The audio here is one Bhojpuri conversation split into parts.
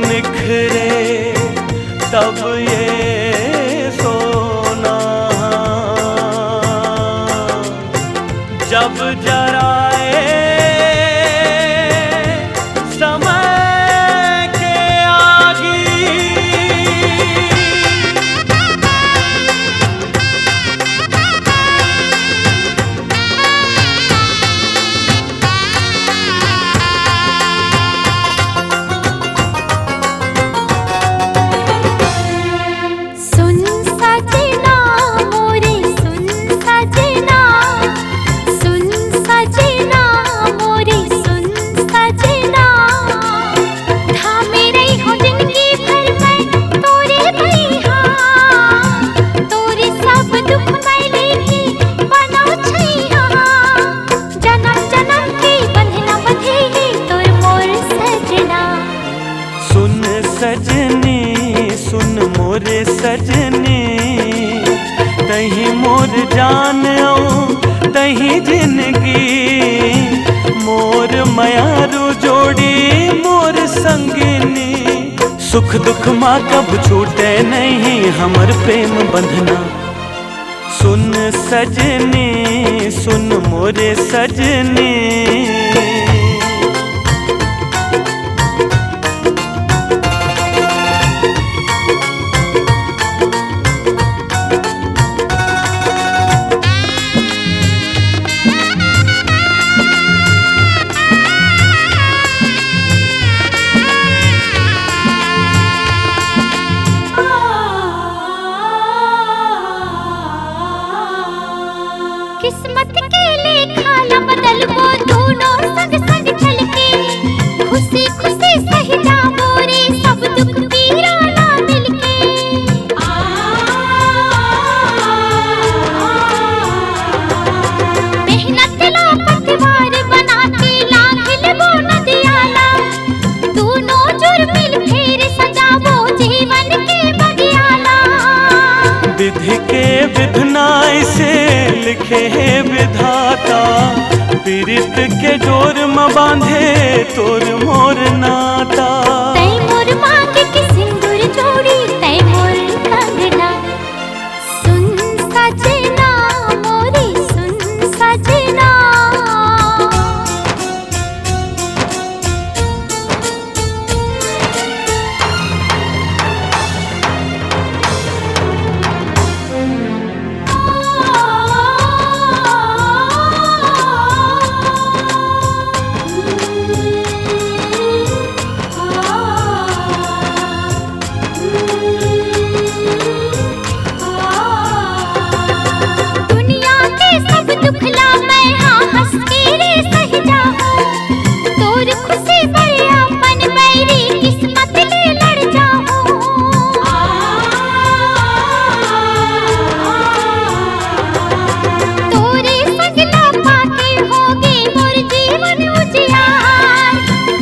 निखरे तब ये सोना, जब जराए समय के आगी। सुन सजना मोरे सुन सजना, सुन सजना मोरे सुन सजना। थामे रही हो जिंदगी भर मैं तोरे भैया, तोरे सब दुख मैं लेके बनो छैया। जन्म जन्म की बंधना बंधेगी तोर मोर सजना। सुन सजनी सुन मोरे सजनी, तही मोर जान आऊं तही जिंदगी। मोर मयारू जोड़ी मोर संगिनी, सुख दुख माँ कब छूटे नहीं हमर प्रेम बंधना। सुन सजनी सुन मोरे सजनी। किस्मत के लेखा न बदल वो दोनों संग संग चल के। खुशी खुशी सही जाओ रे सब दुख पीरा ना मिल के। मेहनत ला पतवार बना के लांघिल वो नदियाला। दोनों जुर मिल फेर सजावो जीवन के बगियाला। विधि के विधनाई से लिखे है विधाता, पीरित के डोर में बांधे तोर मोर नाता। तै मोर मांग के सिंदूर जोड़ी तै मोर कंगना। सुन सजना मोरे सुन सजना। दुनिया के सब दुख ला मैं हाँ हंस के रे सह जाऊं। तोर खुशी पर अपन बैरी किस्मत ले लड़ जाऊं। तोरे सगला पाके होगे मोर जीवन उजियार।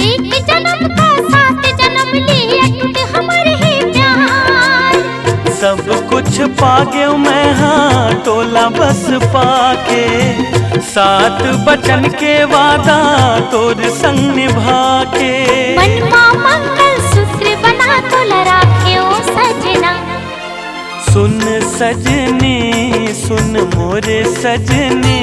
एक जन्म का सात जन्म ले अटूट हमर है प्यार। सब कुछ पा गयो मैं हाँ टोला बस पाके। सात बचन के वादा तोर संग निभा के। मनमा मंगल सूत्र बना तो राख्यो सजना। सुन सजनी सुन मोरे सजनी।